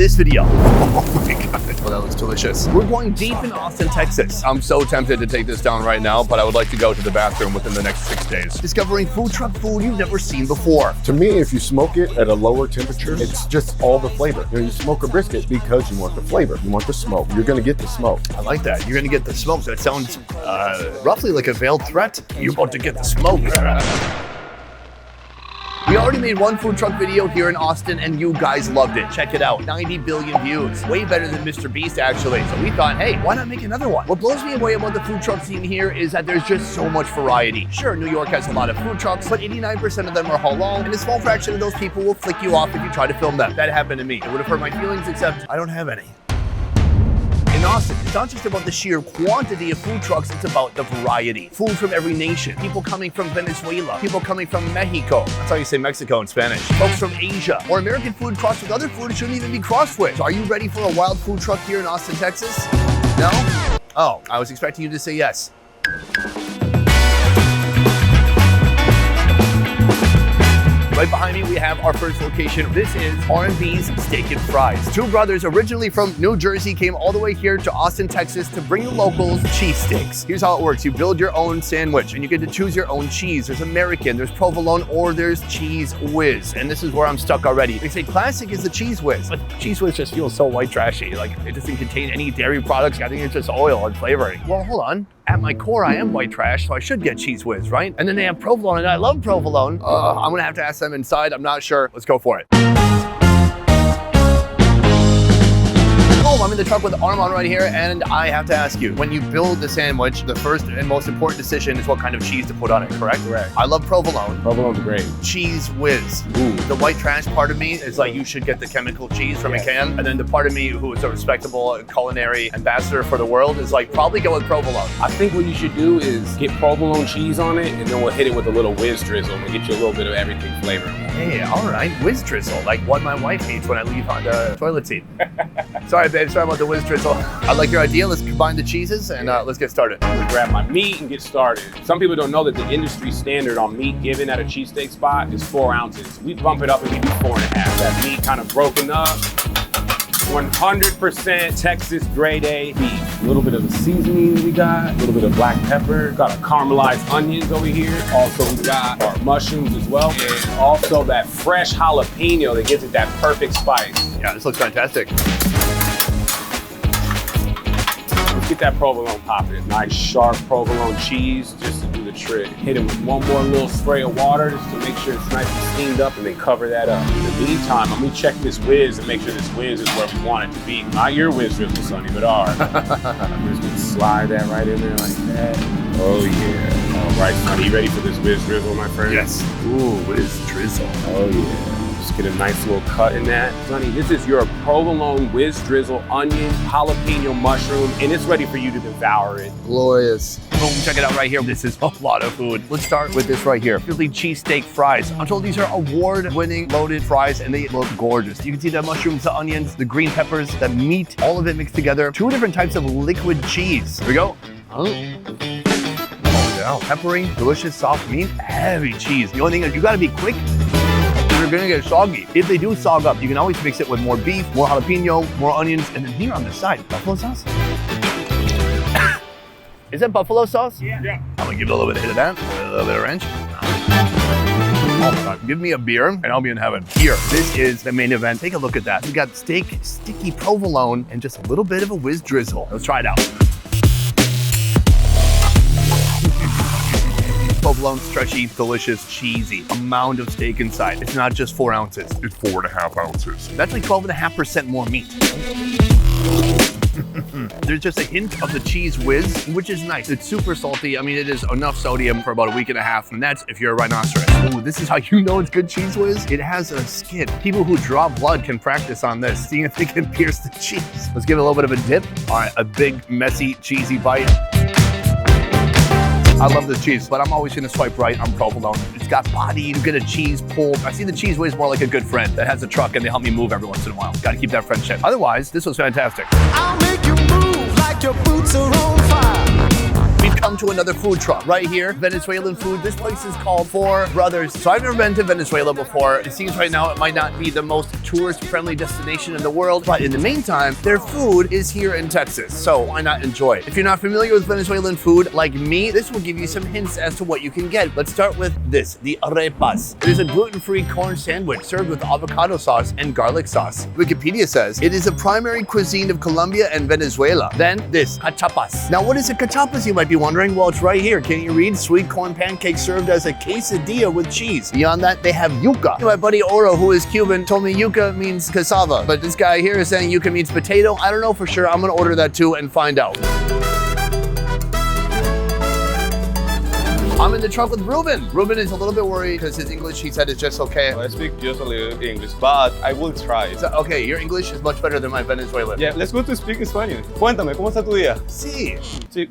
this video. Oh my God, well, that looks delicious. We're going deep in Austin, Texas. I'm so tempted to take this down right now, but I would like to go to the bathroom within the next 6 days. Discovering food truck food you've never seen before. To me, if you smoke it at a lower temperature, it's just all the flavor. You know, you smoke a brisket because you want the flavor. You want the smoke. You're gonna get the smoke. I like that. You're gonna get the smoke. That sounds roughly like a veiled threat. You're about to get the smoke. We already made one food truck video here in Austin and you guys loved it. Check it out, 90 billion views. Way better than Mr. Beast actually. So we thought, hey, why not make another one? What blows me away about the food truck scene here is that there's just so much variety. Sure, New York has a lot of food trucks, but 89% of them are halal, and a small fraction of those people will flick you off if you try to film them. That happened to me. It would have hurt my feelings, except I don't have any. In Austin, it's not just about the sheer quantity of food trucks, it's about the variety. Food from every nation. People coming from Venezuela. People coming from Mexico. That's how you say Mexico in Spanish. Folks from Asia. Or American food crossed with other food shouldn't even be crossed with. So are you ready for a wild food truck here in Austin, Texas? No? Oh, I was expecting you to say yes. Right behind me, we have our first location. This is R&B's Steak and Fries. Two brothers originally from New Jersey came all the way here to Austin, Texas to bring the locals cheesesteaks. Here's how it works. You build your own sandwich and you get to choose your own cheese. There's American, there's provolone, or there's Cheese Whiz. And this is where I'm stuck already. They say classic is the Cheese Whiz, but Cheese Whiz just feels so white trashy. Like it doesn't contain any dairy products. I think it's just oil and flavoring. Well, hold on. At my core, I am white trash, so I should get Cheese Whiz, right? And then they have provolone, and I love provolone. I'm gonna have to ask them inside. I'm not sure. Let's go for it. I'm in the truck with Armand right here, and I have to ask you, when you build the sandwich, the first and most important decision is what kind of cheese to put on it, correct? Correct. I love provolone. Provolone's great. Cheese Whiz. Ooh. The white trash part of me is like, you should get the chemical cheese from a can. And then the part of me who is a respectable culinary ambassador for the world is like, probably go with provolone. I think what you should do is get provolone cheese on it, and then we'll hit it with a little whiz drizzle and get you a little bit of everything flavor. Hey, all right, whiz drizzle, like what my wife eats when I leave on the toilet seat. Sorry, babe, sorry about the whiz drizzle. I like your idea. Let's combine the cheeses and let's get started. I'm gonna grab my meat and get started. Some people don't know that the industry standard on meat given at a cheesesteak spot is 4 ounces. We bump it up and we do 4.5. That meat kind of broken up. 100% Texas grade A beef. A little bit of the seasoning we got, a little bit of black pepper, got our caramelized onions over here. Also, we got our mushrooms as well. And also that fresh jalapeno that gives it that perfect spice. Yeah, this looks fantastic. Let's get that provolone popping. Nice sharp provolone cheese just to do the trick. Hit it with one more little spray of water just to make sure it's nice and steamed up, and then cover that up. In the meantime, let me check this whiz and make sure this whiz is where we want it to be. Not your whiz drizzle, Sonny, but ours. We're just gonna slide that right in there like that. Oh yeah. All right, Sonny, you ready for this whiz drizzle, my friend? Yes. Ooh, whiz drizzle. Oh yeah. Just get a nice little cut in that. Sonny, this is your provolone whiz drizzle, onion, jalapeno mushroom, and it's ready for you to devour it. Glorious. Boom, check it out right here. This is a lot of food. Let's start with this right here. Philly cheesesteak fries. I'm told these are award-winning loaded fries and they look gorgeous. You can see the mushrooms, the onions, the green peppers, the meat, all of it mixed together. 2 different types of liquid cheese. Here we go. Oh yeah, peppery, delicious, soft meat, heavy cheese. The only thing is you gotta be quick. You're gonna get soggy. If they do sog up, you can always mix it with more beef, more jalapeno, more onions, and then here on the side, buffalo sauce. Is that buffalo sauce? Yeah. I'm gonna give it a little bit of that, a little bit of ranch. Oh God, give me a beer and I'll be in heaven. Here, this is the main event. Take a look at that. We got steak, sticky provolone, and just a little bit of a whiz drizzle. Let's try it out. Provolone, stretchy, delicious, cheesy. A mound of steak inside. It's not just 4 ounces. It's 4.5 ounces. That's like 12.5% more meat. There's just a hint of the Cheese Whiz, which is nice. It's super salty. I mean, it is enough sodium for about a week and a half, and that's if you're a rhinoceros. Ooh, this is how you know it's good Cheese Whiz. It has a skin. People who draw blood can practice on this, seeing if they can pierce the cheese. Let's give it a little bit of a dip. All right, a big, messy, cheesy bite. I love this cheese, but I'm always gonna swipe right on provolone. It's got body, you get a cheese pull. I see the Cheese Whiz more like a good friend that has a truck and they help me move every once in a while. Gotta keep that friendship. Otherwise, this was fantastic. I'll make you move like your boots are on fire. We've come to another food truck. Right here, Venezuelan food. This place is called Four Brothers. So I've never been to Venezuela before. It seems right now it might not be the most tourist-friendly destination in the world, but in the meantime, their food is here in Texas, so why not enjoy it? If you're not familiar with Venezuelan food like me, this will give you some hints as to what you can get. Let's start with this, the arepas. It is a gluten-free corn sandwich served with avocado sauce and garlic sauce. Wikipedia says it is a primary cuisine of Colombia and Venezuela. Then this, cachapas. Now what is a cachapas, you might be wondering? Well, it's right here. Can you read? Sweet corn pancake served as a quesadilla with cheese. Beyond that, they have yuca. My buddy Oro, who is Cuban, told me yuca means cassava, but this guy here is saying yuca means potato. I don't know for sure. I'm gonna order that too and find out. I'm in the trunk with Ruben. Ruben is a little bit worried because his English, he said, is just okay. I speak just a little English, but I will try. So, okay, your English is much better than my Venezuelan. Yeah, let's go to speak Spanish. Cuéntame, ¿cómo está tu día? Sí. Sí.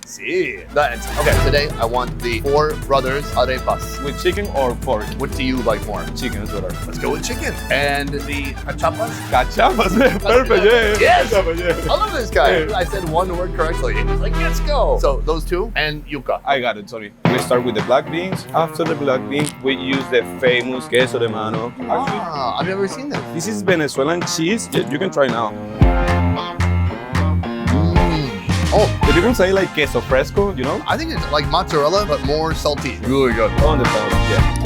Sí. That's, okay, today I want the Four Brothers arepas. With chicken or pork? What do you like more? Chicken is better. Let's go with chicken. And the cachapas? Cachapas, perfect, yeah. Yes! Cachapas, yeah. I love this guy. Yeah. I said one word correctly. He's like, let's go. So those two and yuca. I got it, sorry. We start with the black beans. After the black beans, we use the famous queso de mano. Actually, I've never seen that. this is Venezuelan cheese. Yeah, you can try now. Oh, The people say like queso fresco, you know? I think it's like mozzarella, but more salty. Really good. On the top, yeah.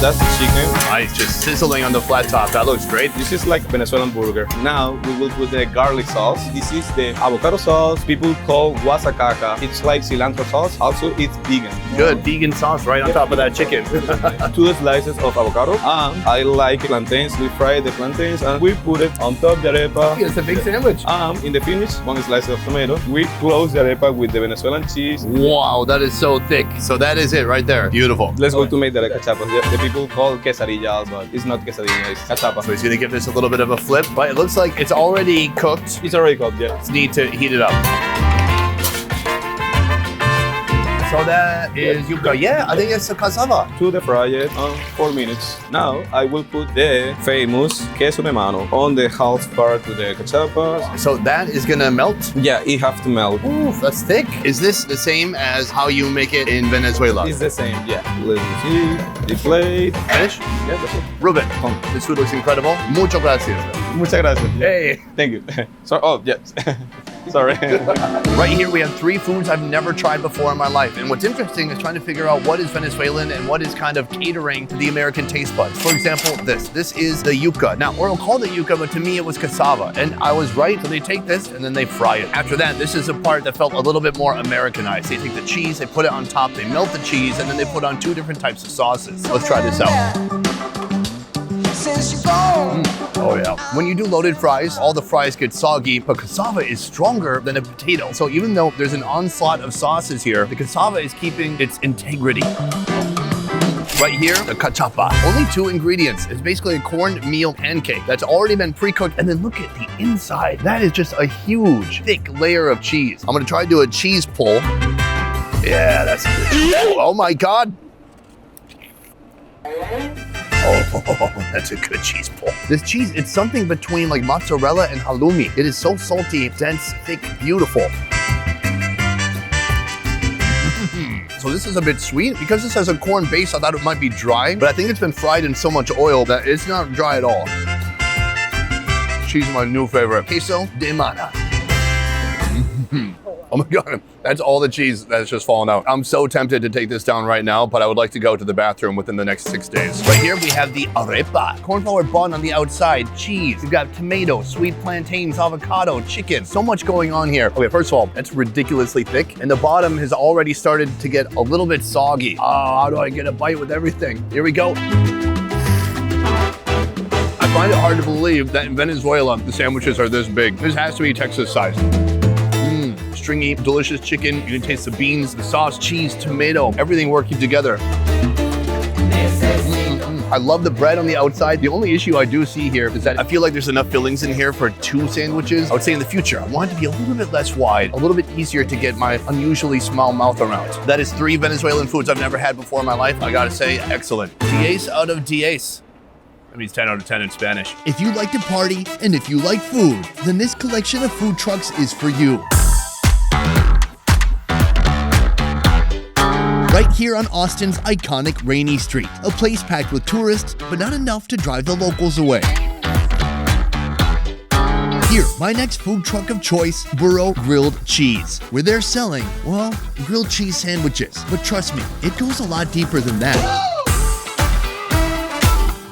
That's the chicken. Nice, just sizzling on the flat top. That looks great. This is like Venezuelan burger. Now we will put the garlic sauce. This is the avocado sauce. People call guasacaca. It's like cilantro sauce. Also, it's vegan. Good vegan sauce right on top of that chicken. 2 slices of avocado. I like plantains. We fry the plantains and we put it on top of the arepa. It's a big sandwich. In the finish, 1 slice of tomato. We close the arepa with the Venezuelan cheese. Wow, that is so thick. So that is it right there. Beautiful. Let's go to make the cachapas. The people call quesadillas, but it's not quesadilla, it's cachapa. So he's gonna give this a little bit of a flip, but it looks like it's already cooked. It's already cooked, yeah. Just need to heat it up. So that is yuca. Yeah, I think it's a cassava. To the fry it 4 minutes. Now I will put the famous queso de mano on the half part to the cachapas. So that is gonna melt. Yeah, it have to melt. Ooh, that's thick. Is this the same as how you make it in Venezuela? It's the same, yeah. Let me see the plate. Finish? Yeah, that's it. Ruben, this food looks incredible. Muchas gracias. Muchas gracias. Hey. Thank you. Sorry. Oh, yes. Sorry. Right here we have 3 foods I've never tried before in my life. And what's interesting is trying to figure out what is Venezuelan and what is kind of catering to the American taste buds. For example, this is the yuca. Now, Oral called it yuca, but to me it was cassava. And I was right, so they take this and then they fry it. After that, this is a part that felt a little bit more Americanized. They take the cheese, they put it on top, they melt the cheese, and then they put on 2 different types of sauces. Let's try this out. Oh yeah. When you do loaded fries, all the fries get soggy, but cassava is stronger than a potato. So even though there's an onslaught of sauces here, the cassava is keeping its integrity. Right here, the cachapa. Only 2 ingredients. It's basically a cornmeal pancake that's already been pre-cooked. And then look at the inside. That is just a huge, thick layer of cheese. I'm gonna try to do a cheese pull. Yeah, that's good. Oh my God. Oh, that's a good cheese pull. This cheese, it's something between like mozzarella and halloumi. It is so salty, dense, thick, beautiful. So this is a bit sweet. Because this has a corn base, I thought it might be dry, but I think it's been fried in so much oil that it's not dry at all. Cheese is my new favorite. Queso de mana. Oh my God, that's all the cheese that's just fallen out. I'm so tempted to take this down right now, but I would like to go to the bathroom within the next 6 days. Right here, we have the arepa. Corn flour bun on the outside, cheese. You've got tomato, sweet plantains, avocado, chicken. So much going on here. Okay, first of all, it's ridiculously thick, and the bottom has already started to get a little bit soggy. Oh, how do I get a bite with everything? Here we go. I find it hard to believe that in Venezuela, the sandwiches are this big. This has to be Texas size. Stringy, delicious chicken. You can taste the beans, the sauce, cheese, tomato, everything working together. I love the bread on the outside. The only issue I do see here is that I feel like there's enough fillings in here for 2 sandwiches. I would say in the future, I want it to be a little bit less wide, a little bit easier to get my unusually small mouth around. That is 3 Venezuelan foods I've never had before in my life. I gotta say, excellent. 10 out of 10. That means 10 out of 10 in Spanish. If you like to party and if you like food, then this collection of food trucks is for you. here on Austin's iconic Rainey Street, a place packed with tourists, but not enough to drive the locals away. Here, my next food truck of choice, Burro Grilled Cheese, where they're selling, well, grilled cheese sandwiches. But trust me, it goes a lot deeper than that.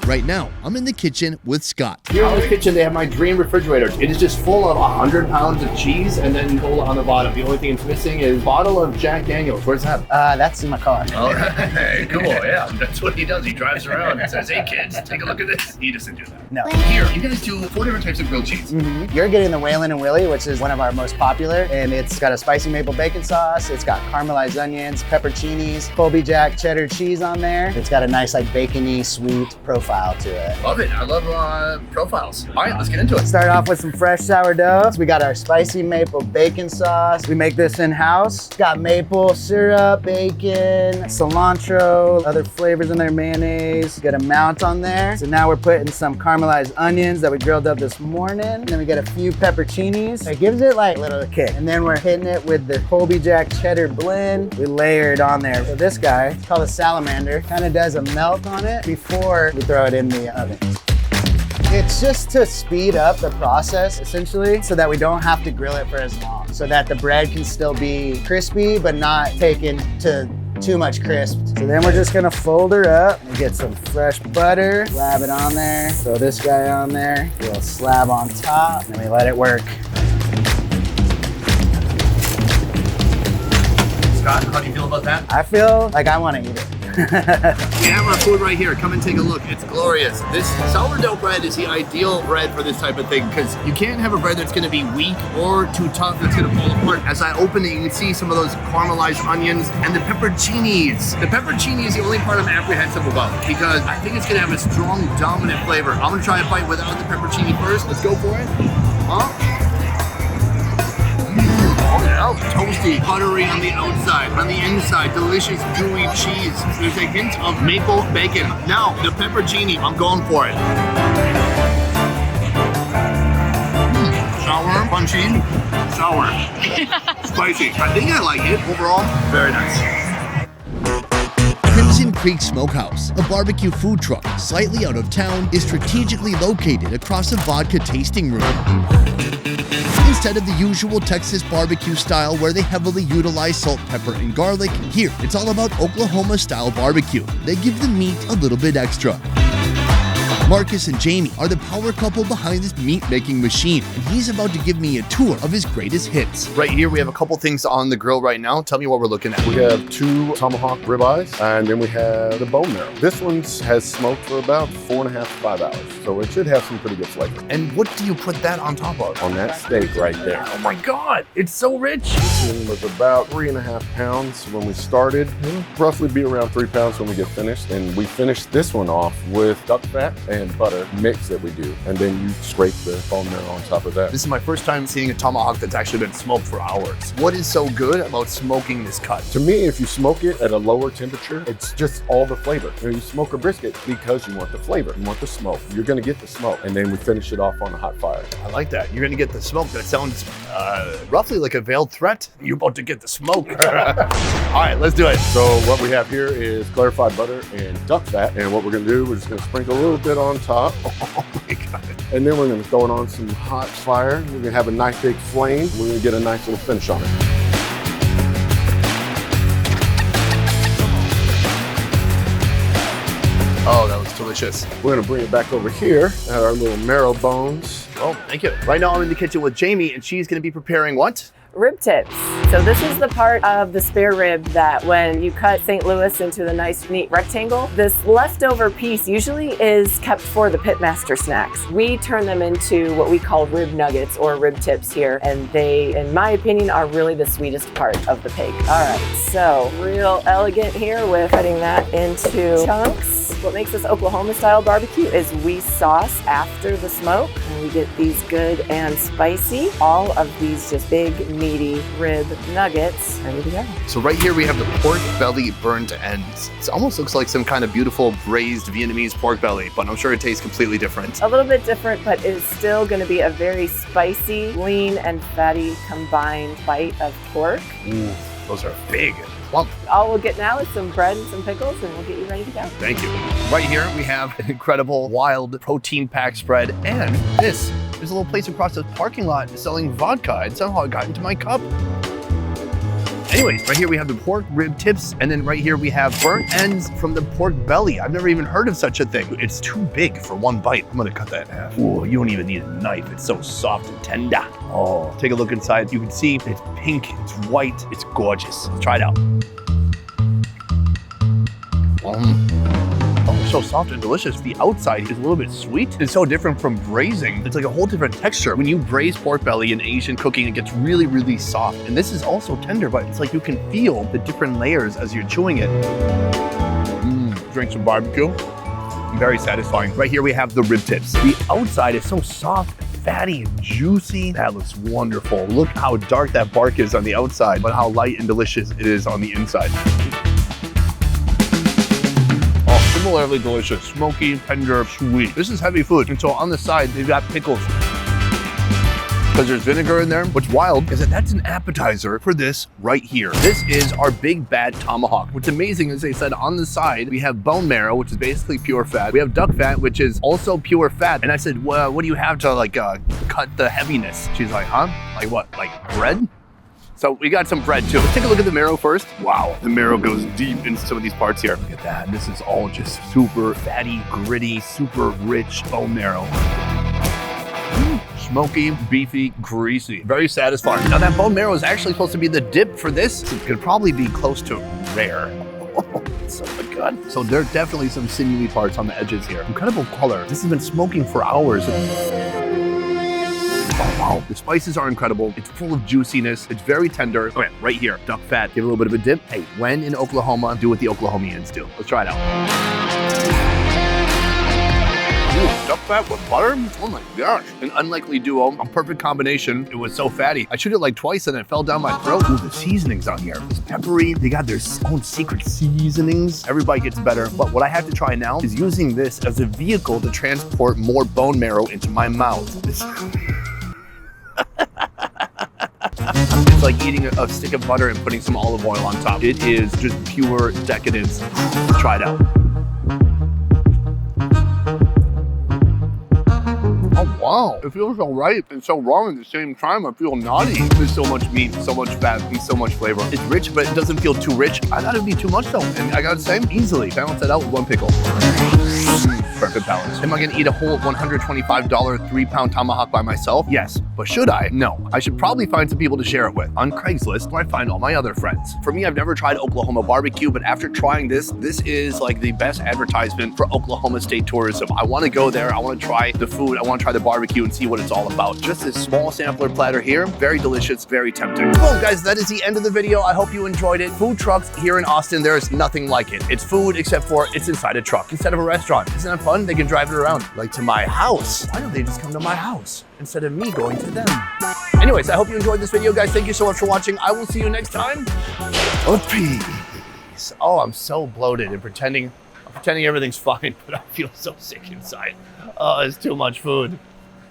Right now, I'm in the kitchen with Scott. Here in this kitchen, they have my dream refrigerator. It is just full of 100 pounds of cheese and then cola on the bottom. The only thing it's missing is a bottle of Jack Daniels. Where's that? That's in my car. Oh, hey, cool, yeah. That's what he does. He drives around and says, hey kids, take a look at this. He doesn't do that. No. Here, you guys do 4 different types of grilled cheese. You're getting the Waylon and Willie, which is one of our most popular, and it's got a spicy maple bacon sauce. It's got caramelized onions, pepperoncinis, Colby Jack cheddar cheese on there. It's got a nice like bacony sweet profile to it. Love it. I love profiles. All right, let's get into it. Start off with some fresh sourdough. So we got our spicy maple bacon sauce. We make this in-house. It's got maple syrup, bacon, cilantro, other flavors in there, mayonnaise. Got a mount on there. So now we're putting some caramelized onions that we grilled up this morning. Then we get a few pepperoncinis. It gives it like a little kick. And then we're hitting it with the Colby Jack cheddar blend. We layer it on there. So this guy, it's called a salamander, kind of does a melt on it before we throw it in the oven. It's just to speed up the process, essentially, so that we don't have to grill it for as long, so that the bread can still be crispy, but not taken to too much crisp. So then we're just gonna fold her up and get some fresh butter, slab it on there, throw this guy on there, a little slab on top, and then we let it work. Scott, how do you feel about that? I feel like I wanna eat it. We have our food right here. Come and take a look. It's glorious. This sourdough bread is the ideal bread for this type of thing because you can't have a bread that's going to be weak or too tough that's going to fall apart. As I open it, you can see some of those caramelized onions and the pepperoncinis. The pepperoncini is the only part I'm apprehensive about because I think it's going to have a strong, dominant flavor. I'm going to try a bite without the pepperoncini first. Let's go for it. Oh yeah, toasty, buttery on the outside, on the inside, delicious gooey cheese. There's a hint of maple bacon. Now, the pepperoncini, I'm going for it. Sour, punchy, sour, spicy. I think I like it. Overall, very nice. Crimson Creek Smokehouse, a barbecue food truck slightly out of town, is strategically located across a vodka tasting room. Instead of the usual Texas barbecue style where they heavily utilize salt, pepper, and garlic, here it's all about Oklahoma-style barbecue. They give the meat a little bit extra. Marcus and Jamie are the power couple behind this meat-making machine, and he's about to give me a tour of his greatest hits. Right here, we have a couple things on the grill right now. Tell me what we're looking at. We have 2 tomahawk ribeyes, and then we have the bone marrow. This one has smoked for about 4.5 to 5 hours, so it should have some pretty good flavor. And what do you put that on top of? On that steak right there. Oh my God, it's so rich. This one was about 3.5 pounds when we started. It'll roughly be around 3 pounds when we get finished. And we finished this one off with duck fat and butter mix that we do. And then you scrape the bone marrow on top of that. This is my first time seeing a tomahawk that's actually been smoked for hours. What is so good about smoking this cut? To me, if you smoke it at a lower temperature, it's just all the flavor. You smoke a brisket because you want the flavor. You want the smoke. You're gonna get the smoke. And then we finish it off on a hot fire. I like that. You're gonna get the smoke. That sounds roughly like a veiled threat. You're about to get the smoke. All right, let's do it. So what we have here is clarified butter and duck fat. And what we're gonna do, we're just gonna sprinkle a little bit on top. Oh my God. And then we're gonna throw it on some hot fire. We're gonna have a nice big flame. We're gonna get a nice little finish on it. Oh, that was delicious. We're gonna bring it back over here at our little marrow bones. Oh, thank you. Right now I'm in the kitchen with Jamie and she's gonna be preparing what? Rib tips. So this is the part of the spare rib that when you cut St. Louis into the nice neat rectangle, this leftover piece usually is kept for the pitmaster snacks. We turn them into what we call rib nuggets or rib tips here, and they, in my opinion, are really the sweetest part of the pig. All right, so real elegant here with cutting that into chunks. What makes this Oklahoma style barbecue is we sauce after the smoke, and we get these good and spicy. All of these just big, meaty rib nuggets ready to go. So right here we have the pork belly burnt ends. It almost looks like some kind of beautiful braised Vietnamese pork belly, but I'm sure it tastes completely different. A little bit different, but it's still going to be a very spicy, lean, and fatty combined bite of pork. Those are big. plump. All we'll get now is some bread and some pickles, and we'll get you ready to go. Thank you. Right here, we have an incredible wild protein-packed spread, and this is a little place across the parking lot selling vodka, and somehow it got into my cup. Anyways, right here we have the pork rib tips, and then right here we have burnt ends from the pork belly. I've never even heard of such a thing. It's too big for one bite. I'm gonna cut that in half. Ooh, you don't even need a knife. It's so soft and tender. Oh, take a look inside. You can see it's pink, it's white, it's gorgeous. Let's try it out. Oh, so soft and delicious. The outside is a little bit sweet. It's so different from braising. It's like a whole different texture. When you braise pork belly in Asian cooking, it gets really, really soft. And this is also tender, but it's like you can feel the different layers as you're chewing it. Drink some barbecue. Very satisfying. Right here we have the rib tips. The outside is so soft, fatty, and juicy. That looks wonderful. Look how dark that bark is on the outside, but how light and delicious it is on the inside. Similarly delicious, smoky, tender, sweet. This is heavy food. And so on the side, they've got pickles. Because there's vinegar in there. What's wild is that that's an appetizer for this right here. This is our big bad tomahawk. What's amazing is they said on the side, we have bone marrow, which is basically pure fat. We have duck fat, which is also pure fat. And I said, well, what do you have to like cut the heaviness? She's like, huh? Like what, like bread? So we got some bread too. Let's take a look at the marrow first. Wow, the marrow goes deep into some of these parts here. Look at that. This is all just super fatty, gritty, super rich bone marrow. Smoky, beefy, greasy. Very satisfying. Now that bone marrow is actually supposed to be the dip for this. It could probably be close to rare. So good. So there are definitely some sinewy parts on the edges here. Incredible color. This has been smoking for hours. Oh, wow. The spices are incredible. It's full of juiciness. It's very tender. Okay, right here, duck fat. Give it a little bit of a dip. Hey, when in Oklahoma, do what the Oklahomians do. Let's try it out. Ooh, duck fat with butter? Oh my gosh. An unlikely duo, a perfect combination. It was so fatty. I chewed it like twice and it fell down my throat. Ooh, the seasonings on here. It's peppery. They got their own secret seasonings. Every bite gets better. But what I have to try now is using this as a vehicle to transport more bone marrow into my mouth. It's like eating a stick of butter and putting some olive oil on top. It is just pure decadence. Try it out. Oh wow, it feels so right and so wrong at the same time. I feel naughty. There's so much meat, so much fat, and so much flavor. It's rich, but it doesn't feel too rich. I thought it'd be too much though, and I gotta say, easily balance that out with one pickle. Perfect balance. Am I gonna eat a whole $125 3-pound tomahawk by myself? Yes, but should I? No. I should probably find some people to share it with. On Craigslist, where I find all my other friends. For me, I've never tried Oklahoma barbecue, but after trying this is like the best advertisement for Oklahoma State tourism. I wanna go there, I wanna try the food, I wanna try the barbecue and see what it's all about. Just this small sampler platter here, very delicious, very tempting. Well guys, that is the end of the video. I hope you enjoyed it. Food trucks here in Austin, there is nothing like it. It's food except for it's inside a truck instead of a restaurant. Isn't that fun? They can drive it around, like to my house. Why don't they just come to my house instead of me going to them? Anyways, I hope you enjoyed this video, guys. Thank you so much for watching. I will see you next time. Peace. Oh, I'm so bloated and pretending everything's fine, but I feel so sick inside. Oh, it's too much food.